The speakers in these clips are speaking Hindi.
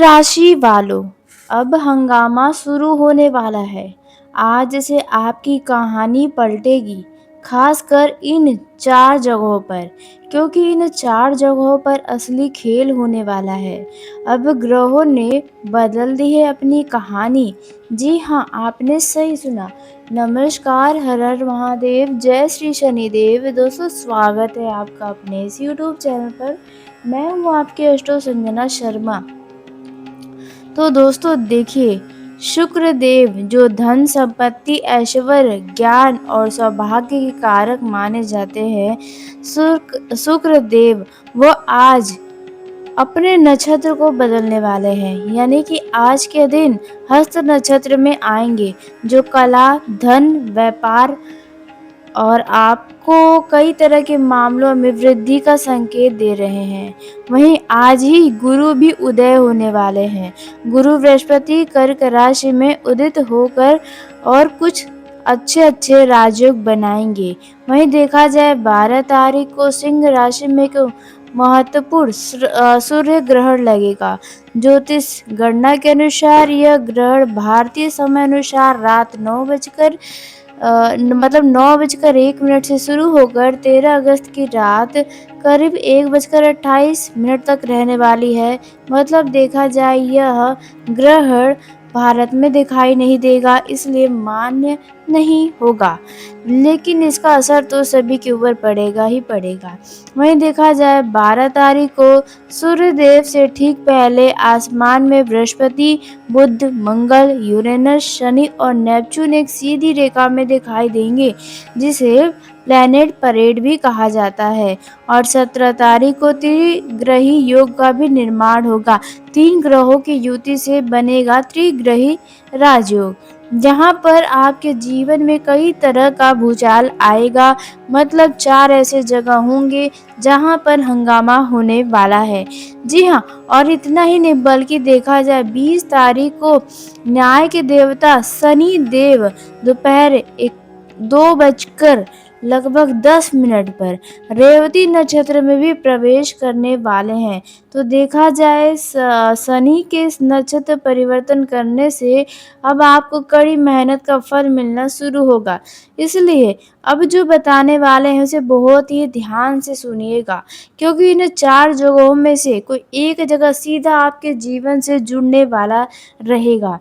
राशि वालों, अब हंगामा शुरू होने वाला है। आज से आपकी कहानी पलटेगी, खासकर इन 4 जगहों पर, क्योंकि इन 4 जगहों पर असली खेल होने वाला है। अब ग्रहों ने बदल दी है अपनी कहानी। जी हाँ, आपने सही सुना। नमस्कार, हर हर महादेव, जय श्री शनिदेव। दोस्तों, स्वागत है आपका अपने इस यूट्यूब चैनल पर। मैं हूँ आपकी एस्ट्रो संजना शर्मा। तो दोस्तों देखिए, शुक्र देव जो धन संपत्ति ऐश्वर्य ज्ञान और सौभाग्य के कारक माने जाते हैं, शुक्र देव वो आज अपने नक्षत्र को बदलने वाले हैं। यानी कि आज के दिन हस्त नक्षत्र में आएंगे, जो कला धन व्यापार और आपको कई तरह के मामलों में वृद्धि का संकेत दे रहे हैं। वहीं आज ही गुरु भी उदय होने वाले हैं। गुरु बृहस्पति कर्क राशि में उदित होकर और कुछ अच्छे राजयोग बनाएंगे। वहीं देखा जाए 12 तारीख को सिंह राशि में एक महत्वपूर्ण सूर्य ग्रहण लगेगा। ज्योतिष गणना के अनुसार यह ग्रहण भारतीय समय अनुसार रात 9:01 से शुरू होकर 13 अगस्त की रात करीब 1:28 तक रहने वाली है। मतलब देखा जाए यह ग्रहण भारत में दिखाई नहीं देगा, इसलिए मान्य नहीं होगा, लेकिन इसका असर तो सभी के ऊपर पड़ेगा ही पड़ेगा। वहीं देखा जाए 12 तारीख को सूर्य देव से ठीक पहले आसमान में बृहस्पति बुध मंगल यूरेनस शनि और नेपच्यून एक सीधी रेखा में दिखाई देंगे, जिसे प्लैनेट परेड भी कहा जाता है। और 17 तारीख को त्रिग्रही योग का भी निर्माण होगा। 3 ग्रहों की युति से बनेगा त्रिग्रही राजयोग, जहाँ पर आपके जीवन में कई तरह का भूचाल आएगा। मतलब 4 ऐसे जगह होंगे जहाँ पर हंगामा होने वाला है। जी हाँ, और इतना ही नहीं बल्कि देखा जाए 20 तारीख को न्याय के देवता शनि देव दोपहर 2:10 पर रेवती नक्षत्र में भी प्रवेश करने वाले हैं। तो देखा जाए शनि के नक्षत्र परिवर्तन करने से अब आपको कड़ी मेहनत का फल मिलना शुरू होगा। इसलिए अब जो बताने वाले हैं उसे बहुत ही ध्यान से सुनिएगा, क्योंकि इन 4 जगहों में से कोई एक जगह सीधा आपके जीवन से जुड़ने वाला रहेगा।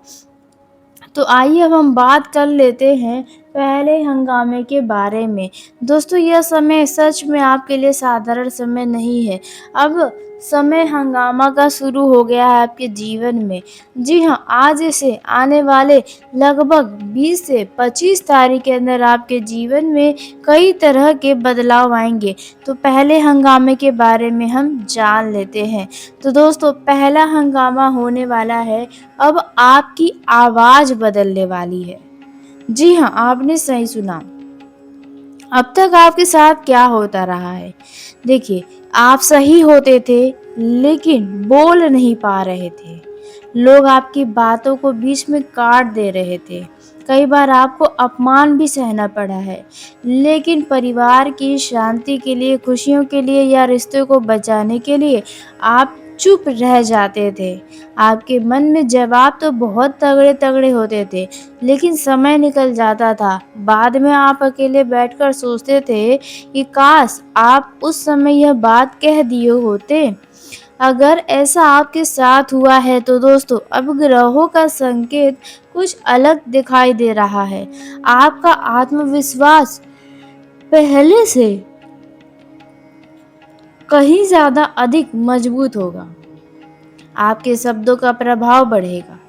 तो आइए अब हम बात कर लेते हैं पहले हंगामे के बारे में। दोस्तों, यह समय सच में आपके लिए साधारण समय नहीं है। अब समय हंगामा का शुरू हो गया है आपके जीवन में। जी हाँ, आज से आने वाले लगभग 20 से 25 तारीख के अंदर आपके जीवन में कई तरह के बदलाव आएंगे। तो पहले हंगामे के बारे में हम जान लेते हैं। तो दोस्तों, पहला हंगामा होने वाला है, अब आपकी आवाज बदलने वाली है। जी हाँ, आपने सही सुना। अब तक आपके साथ क्या होता रहा है? देखिए, आप सही होते थे लेकिन बोल नहीं पा रहे थे। लोग आपकी बातों को बीच में काट दे रहे थे। कई बार आपको अपमान भी सहना पड़ा है, लेकिन परिवार की शांति के लिए, खुशियों के लिए या रिश्तों को बचाने के लिए आप चुप रह जाते थे। आपके मन में जवाब तो बहुत तगड़े होते थे, लेकिन समय निकल जाता था। बाद में आप अकेले बैठकर सोचते थे कि काश आप उस समय यह बात कह दिए होते। अगर ऐसा आपके साथ हुआ है तो दोस्तों, अब ग्रहों का संकेत कुछ अलग दिखाई दे रहा है। आपका आत्मविश्वास पहले से कहीं ज्यादा अधिक मजबूत होगा। आपके शब्दों का प्रभाव बढ़ेगा।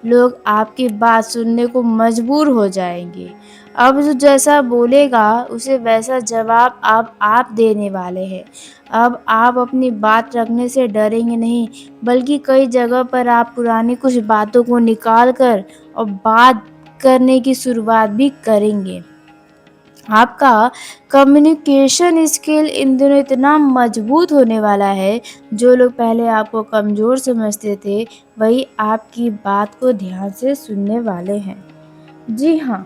लोग आपकी बात सुनने को मजबूर हो जाएंगे। अब जो जैसा बोलेगा उसे वैसा जवाब आप देने वाले हैं। अब आप अपनी बात रखने से डरेंगे नहीं, बल्कि कई जगह पर आप पुरानी कुछ बातों को निकाल कर और बात करने की शुरुआत भी करेंगे। आपका कम्युनिकेशन स्किल इन दिनों इतना मजबूत होने वाला है, जो लोग पहले आपको कमज़ोर समझते थे, वही आपकी बात को ध्यान से सुनने वाले हैं। जी हाँ,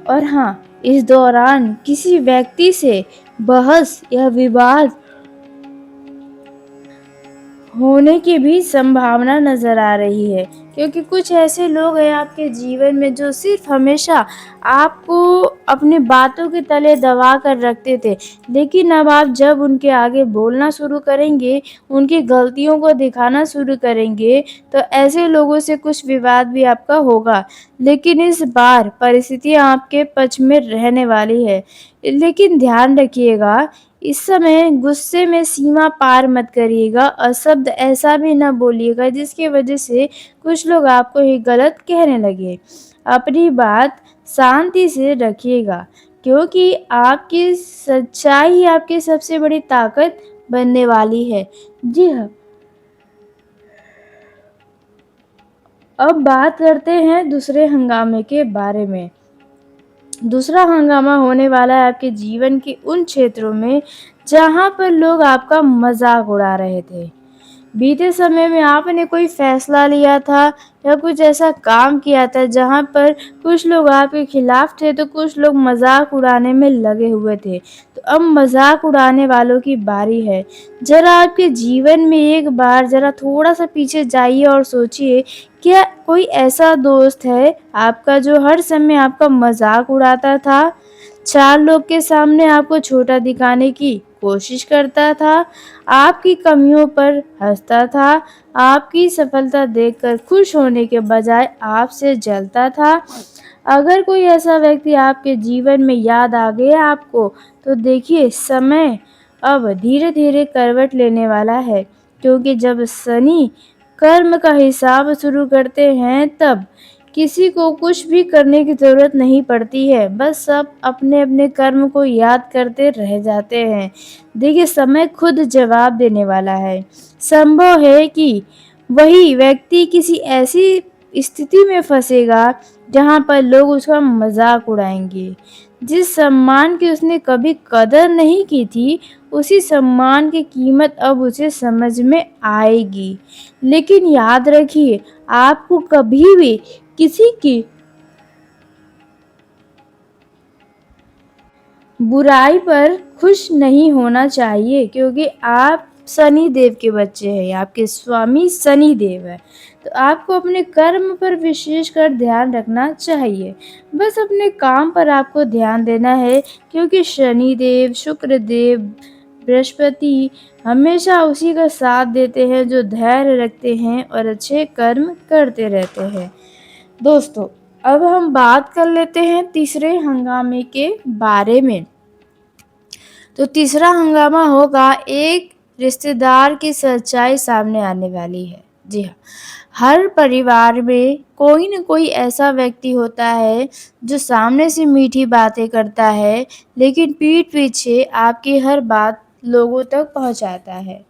और हाँ, इस दौरान किसी व्यक्ति से बहस या विवाद होने की भी संभावना नज़र आ रही है, क्योंकि कुछ ऐसे लोग हैं आपके जीवन में जो सिर्फ़ हमेशा आपको अपनी बातों के तले दबा कर रखते थे। लेकिन अब आप जब उनके आगे बोलना शुरू करेंगे, उनकी गलतियों को दिखाना शुरू करेंगे, तो ऐसे लोगों से कुछ विवाद भी आपका होगा। लेकिन इस बार परिस्थितियाँ आपके पक्ष में रहने वाली है। लेकिन ध्यान रखिएगा, इस समय गुस्से में सीमा पार मत करिएगा और शब्द ऐसा भी ना बोलिएगा जिसकी वजह से कुछ लोग आपको ही गलत कहने लगे। अपनी बात शांति से रखिएगा, क्योंकि आपकी सच्चाई ही आपकी सबसे बड़ी ताकत बनने वाली है। जी हाँ, अब बात करते हैं दूसरे हंगामे के बारे में। दूसरा हंगामा होने वाला है आपके जीवन के उन क्षेत्रों में जहाँ पर लोग आपका मज़ाक उड़ा रहे थे। बीते समय में आपने कोई फैसला लिया था या कुछ ऐसा काम किया था जहाँ पर कुछ लोग आपके खिलाफ थे, तो कुछ लोग मज़ाक उड़ाने में लगे हुए थे। तो अब मज़ाक उड़ाने वालों की बारी है। ज़रा आपके जीवन में एक बार ज़रा थोड़ा-सा पीछे जाइए और सोचिए, क्या कोई ऐसा दोस्त है आपका जो हर समय आपका मज़ाक उड़ाता था? 4 लोग के सामने आपको छोटा दिखाने की कोशिश करता था, आपकी कमियों पर हँसता था, आपकी सफलता देखकर खुश होने के बजाय आपसे जलता था। अगर कोई ऐसा व्यक्ति आपके जीवन में याद आ गया आपको, तो देखिए समय अब धीरे-धीरे करवट लेने वाला है, क्योंकि जब शनि कर्म का हिसाब शुरू करते हैं, तब किसी को कुछ भी करने की ज़रूरत नहीं पड़ती है, बस सब अपने-अपने कर्म को याद करते रह जाते हैं। देखिए, समय खुद जवाब देने वाला है। संभव है कि वही व्यक्ति किसी ऐसी स्थिति में फँसेगा जहाँ पर लोग उसका मज़ाक उड़ाएँगे। जिस सम्मान की उसने कभी कदर नहीं की थी, उसी सम्मान की कीमत अब उसे समझ में आएगी। लेकिन याद रखिए, आपको कभी भी किसी की बुराई पर खुश नहीं होना चाहिए, क्योंकि आप शनि देव के बच्चे हैं, आपके स्वामी शनि देव हैं। तो आपको अपने कर्म पर विशेषकर ध्यान रखना चाहिए। बस अपने काम पर आपको ध्यान देना है, क्योंकि शनि देव, शुक्र देव, बृहस्पति हमेशा उसी का साथ देते हैं जो धैर्य रखते हैं और अच्छे कर्म करते रहते हैं। दोस्तों, अब हम बात कर लेते हैं तीसरे हंगामे के बारे में। तो तीसरा हंगामा होगा, एक रिश्तेदार की सच्चाई सामने आने वाली है। जी हाँ, हर परिवार में कोई न कोई ऐसा व्यक्ति होता है जो सामने से मीठी बातें करता है, लेकिन पीठ पीछे आपकी हर बात लोगों तक पहुँचाता है।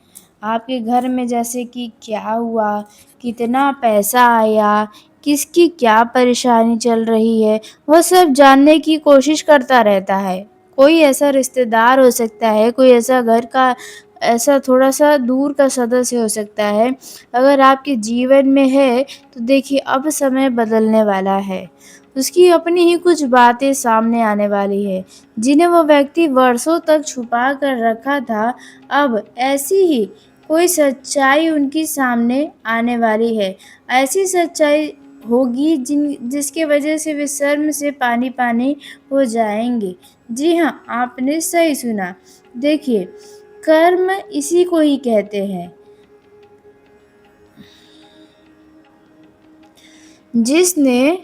आपके घर में जैसे कि क्या हुआ, कितना पैसा आया, किसकी क्या परेशानी चल रही है, वह सब जानने की कोशिश करता रहता है। कोई ऐसा रिश्तेदार हो सकता है, कोई ऐसा घर का ऐसा थोड़ा-सा दूर का सदस्य हो सकता है। अगर आपके जीवन में है, तो देखिए अब समय बदलने वाला है। उसकी अपनी ही कुछ बातें सामने आने वाली है, जिन्हें वो व्यक्ति वर्षों तक छुपा कर रखा था, अब ऐसी ही कोई सच्चाई उनकी सामने आने वाली है। ऐसी सच्चाई होगी जिसकी वजह से वे शर्म से पानी-पानी हो जाएँगे। जी हाँ, आपने सही सुना। देखिए, कर्म इसी को ही कहते हैं, जिसने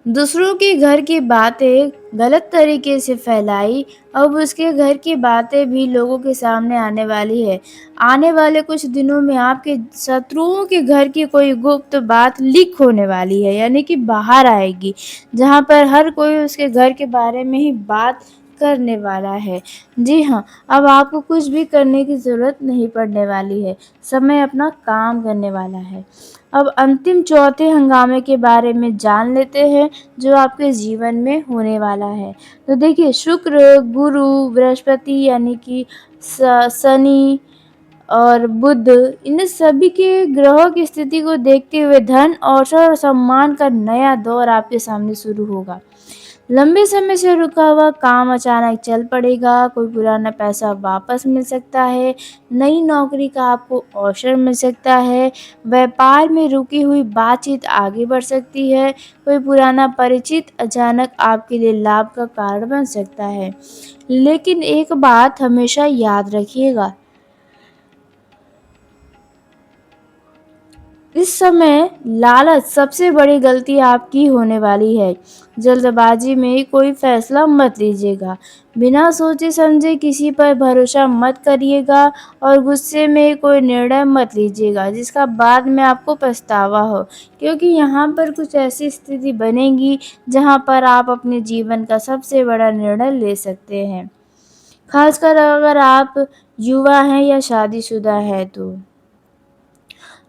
दूसरों के घर की बातें गलत तरीके से फैलाई, अब उसके घर की बातें भी लोगों के सामने आने वाली है। आने वाले कुछ दिनों में आपके शत्रुओं के घर की कोई गुप्त बात लीक होने वाली है, यानी कि बाहर आएगी, जहाँ पर हर कोई उसके घर के बारे में ही बात करने वाला है। जी हाँ, अब आपको कुछ भी करने की ज़रूरत नहीं पड़ने वाली है, समय अपना काम करने वाला है। अब अंतिम चौथे हंगामे के बारे में जान लेते हैं, जो आपके जीवन में होने वाला है। तो देखिए, शुक्र, गुरु, बृहस्पति यानी कि शनि और बुध, इन सभी के ग्रहों की स्थिति को देखते हुए धन, अवसर और सम्मान का नया दौर आपके सामने शुरू होगा। लंबे समय से रुका हुआ काम अचानक चल पड़ेगा, कोई पुराना पैसा वापस मिल सकता है, नई नौकरी का आपको अवसर मिल सकता है, व्यापार में रुकी हुई बातचीत आगे बढ़ सकती है, कोई पुराना परिचित अचानक आपके लिए लाभ का कारण बन सकता है। लेकिन एक बात हमेशा याद रखिएगा, इस समय लालच सबसे बड़ी गलती आपकी होने वाली है। जल्दबाजी में कोई फैसला मत लीजिएगा। बिना सोचे समझे किसी पर भरोसा मत करिएगा और गुस्से में कोई निर्णय मत लीजिएगा जिसका बाद में आपको पछतावा हो। क्योंकि यहाँ पर कुछ ऐसी स्थिति बनेगी जहाँ पर आप अपने जीवन का सबसे बड़ा निर्णय ले सकते हैं। खासकर अगर आप युवा हैं या शादीशुदा हैं तो।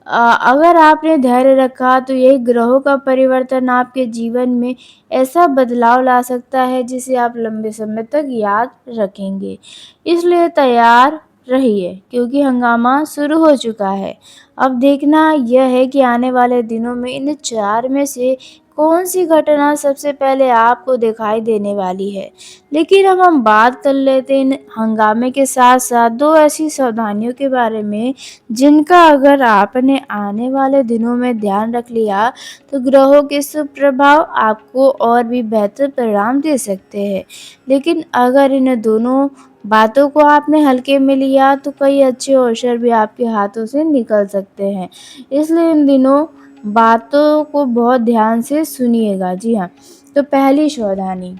अगर आपने धैर्य रखा तो यही ग्रहों का परिवर्तन आपके जीवन में ऐसा बदलाव ला सकता है जिसे आप लंबे समय तक याद रखेंगे। इसलिए तैयार रहिए क्योंकि हंगामा शुरू हो चुका है। अब देखना यह है कि आने वाले दिनों में इन 4 में से कौन-सी घटना सबसे पहले आपको दिखाई देने वाली है। लेकिन अब हम बात कर लेते हैं इन हंगामे के साथ-साथ 2 ऐसी सावधानियों के बारे में जिनका अगर आपने आने वाले दिनों में ध्यान रख लिया तो ग्रहों के शुभ प्रभाव आपको और भी बेहतर परिणाम दे सकते हैं। लेकिन अगर इन दोनों बातों को आपने हल्के में लिया तो कई अच्छे अवसर भी आपके हाथों से निकल सकते हैं। इसलिए इन दिनों बातों को बहुत ध्यान से सुनिएगा। जी हाँ, तो पहली सावधानी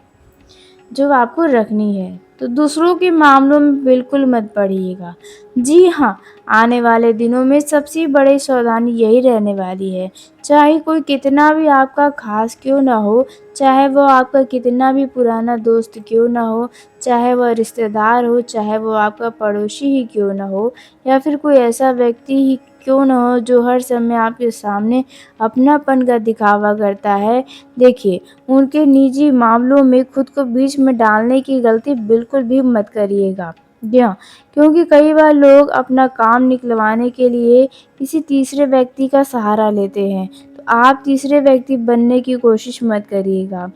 जो आपको रखनी है, तो दूसरों के मामलों में बिल्कुल मत पड़िएगा। जी हाँ, आने वाले दिनों में सबसे बड़ी सावधानी यही रहने वाली है। चाहे कोई कितना भी आपका ख़ास क्यों ना हो, चाहे वो आपका कितना भी पुराना दोस्त क्यों ना हो, चाहे वह रिश्तेदार हो, चाहे वो आपका पड़ोसी ही क्यों ना हो या फिर कोई ऐसा व्यक्ति ही क्यों ना हो जो हर समय आपके सामने अपनापन का दिखावा करता है। देखिए, उनके निजी मामलों में खुद को बीच में डालने की गलती बिल्कुल भी मत करिएगा। जी हाँ, क्योंकि कई बार लोग अपना काम निकलवाने के लिए किसी तीसरे व्यक्ति का सहारा लेते हैं, तो आप तीसरे व्यक्ति बनने की कोशिश मत करिएगा।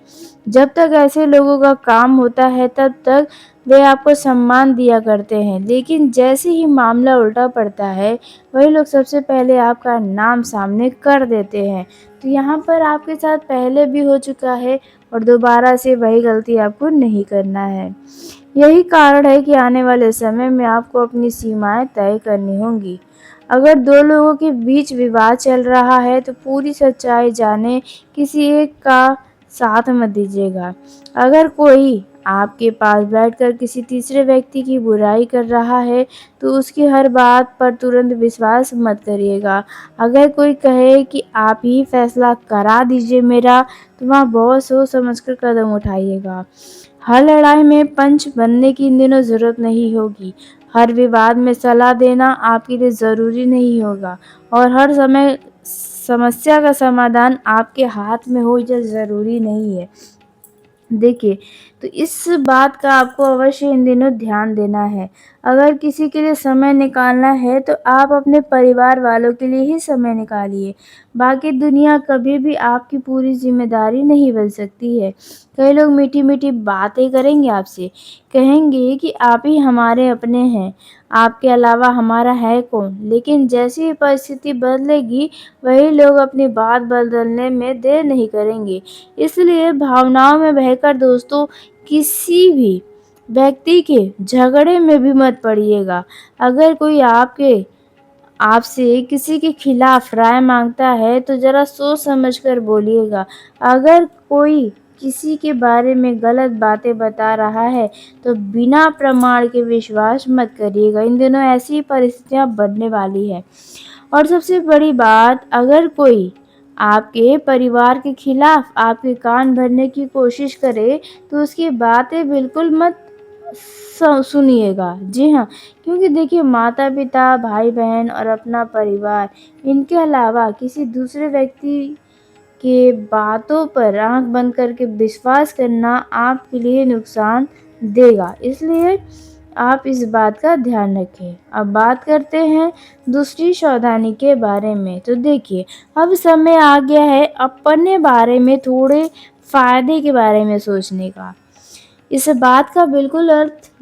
जब तक ऐसे लोगों का काम होता है तब तक वे आपको सम्मान दिया करते हैं, लेकिन जैसे ही मामला उल्टा पड़ता है, वही लोग सबसे पहले आपका नाम सामने कर देते हैं। तो यहाँ पर आपके साथ पहले भी हो चुका है और दोबारा से वही गलती आपको नहीं करना है। यही कारण है कि आने वाले समय में आपको अपनी सीमाएँ तय करनी होंगी। अगर 2 लोगों के बीच विवाद चल रहा है तो पूरी सच्चाई जाने किसी एक का साथ मत दीजिएगा। अगर कोई आपके पास बैठकर किसी तीसरे व्यक्ति की बुराई कर रहा है तो उसकी हर बात पर तुरंत विश्वास मत करिएगा। अगर कोई कहे कि आप ही फैसला करा दीजिए मेरा, तो वहाँ बहुत सोच समझ कर कदम उठाइएगा। हर लड़ाई में पंच बनने की इन दिनों ज़रूरत नहीं होगी। हर विवाद में सलाह देना आपके लिए ज़रूरी नहीं होगा और हर समय समस्या का समाधान आपके हाथ में हो ये ज़रूरी नहीं है। देखिए, तो इस बात का आपको अवश्य इन दिनों ध्यान देना है। अगर किसी के लिए समय निकालना है तो आप अपने परिवार वालों के लिए ही समय निकालिए। बाकी दुनिया कभी भी आपकी पूरी ज़िम्मेदारी नहीं बन सकती है। कई लोग मीठी-मीठी बातें करेंगे आपसे, कहेंगे कि आप ही हमारे अपने हैं, आपके अलावा हमारा है कौन? लेकिन जैसे ही परिस्थिति बदलेगी, वही लोग अपनी बात बदलने में देर नहीं करेंगे। इसलिए भावनाओं में बहकर दोस्तों किसी भी व्यक्ति के झगड़े में भी मत पड़िएगा। अगर कोई आपसे किसी के खिलाफ राय मांगता है तो ज़रा सोच समझ कर बोलिएगा। अगर कोई किसी के बारे में गलत बातें बता रहा है तो बिना प्रमाण के विश्वास मत करिएगा। इन दिनों ऐसी परिस्थितियाँ बनने वाली है। और सबसे बड़ी बात, अगर कोई आपके परिवार के खिलाफ आपके कान भरने की कोशिश करे तो उसकी बातें बिल्कुल मत सुनिएगा। जी हाँ, क्योंकि देखिए माता-पिता, भाई-बहन और अपना परिवार इनके अलावा किसी दूसरे व्यक्ति के बातों पर आँख बंद करके विश्वास करना आपके लिए नुकसान देगा। इसलिए आप इस बात का ध्यान रखें। अब बात करते हैं दूसरी सावधानी के बारे में। तो देखिए, अब समय आ गया है अपने बारे में थोड़े फ़ायदे के बारे में सोचने का। इस बात का बिल्कुल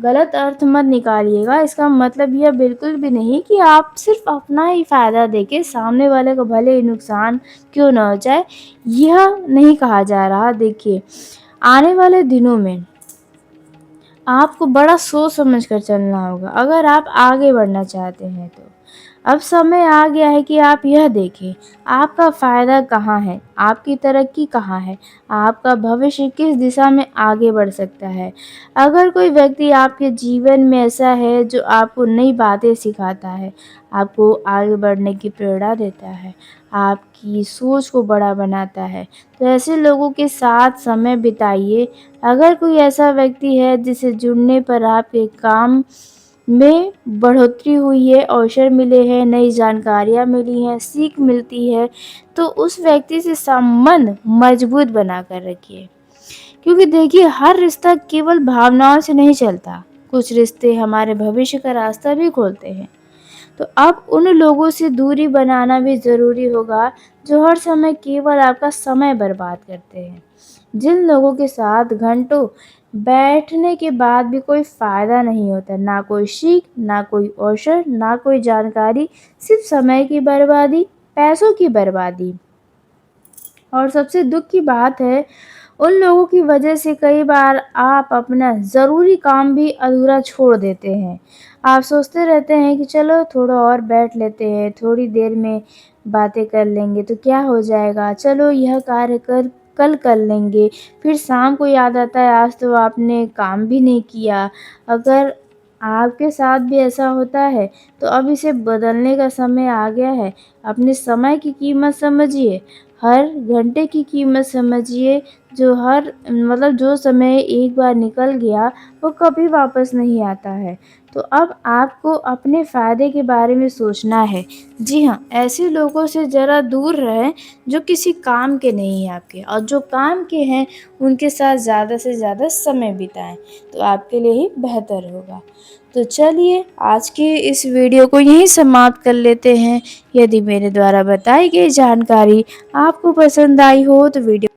गलत अर्थ मत निकालिएगा। इसका मतलब यह बिल्कुल भी नहीं कि आप सिर्फ़ अपना ही फ़ायदा देखें, सामने वाले को भले ही नुकसान क्यों ना हो जाए, यह नहीं कहा जा रहा। देखिए, आने वाले दिनों में आपको बड़ा सोच समझ कर चलना होगा अगर आप आगे बढ़ना चाहते हैं तो। अब समय आ गया है कि आप यह देखें, आपका फ़ायदा कहाँ है, आपकी तरक्की कहाँ है, आपका भविष्य किस दिशा में आगे बढ़ सकता है। अगर कोई व्यक्ति आपके जीवन में ऐसा है जो आपको नई बातें सिखाता है, आपको आगे बढ़ने की प्रेरणा देता है, आपकी सोच को बड़ा बनाता है, तो ऐसे लोगों के साथ समय बिताइए। अगर कोई ऐसा व्यक्ति है जिससे जुड़ने पर आपके काम में बढ़ोतरी हुई है, अवसर मिले हैं, नई जानकारियाँ मिली हैं, सीख मिलती है, तो उस व्यक्ति से संबंध मजबूत बना कर रखिए। क्योंकि देखिए, हर रिश्ता केवल भावनाओं से नहीं चलता, कुछ रिश्ते हमारे भविष्य का रास्ता भी खोलते हैं। तो अब उन लोगों से दूरी बनाना भी ज़रूरी होगा जो हर समय केवल आपका समय बर्बाद करते हैं। जिन लोगों के साथ घंटों बैठने के बाद भी कोई फ़ायदा नहीं होता, ना कोई सीख, ना कोई अवसर, ना कोई जानकारी, सिर्फ समय की बर्बादी, पैसों की बर्बादी। और सबसे दुख की बात है, उन लोगों की वजह से कई बार आप अपना ज़रूरी काम भी अधूरा छोड़ देते हैं। आप सोचते रहते हैं कि चलो थोड़ा और बैठ लेते हैं, थोड़ी देर में बातें कर लेंगे तो क्या हो जाएगा, चलो यह कार्य कल कर लेंगे। फिर शाम को याद आता है आज तो आपने काम भी नहीं किया। अगर आपके साथ भी ऐसा होता है तो अब इसे बदलने का समय आ गया है। अपने समय की कीमत समझिए, हर घंटे की कीमत समझिए। जो समय एक बार निकल गया वो कभी वापस नहीं आता है। तो अब आपको अपने फ़ायदे के बारे में सोचना है। जी हाँ, ऐसे लोगों से ज़रा दूर रहें जो किसी काम के नहीं हैं आपके, और जो काम के हैं उनके साथ ज़्यादा से ज़्यादा समय बिताएँ, तो आपके लिए ही बेहतर होगा। तो चलिए, आज के इस वीडियो को यहीं समाप्त कर लेते हैं। यदि मेरे द्वारा बताई गई जानकारी आपको पसंद आई हो तो वीडियो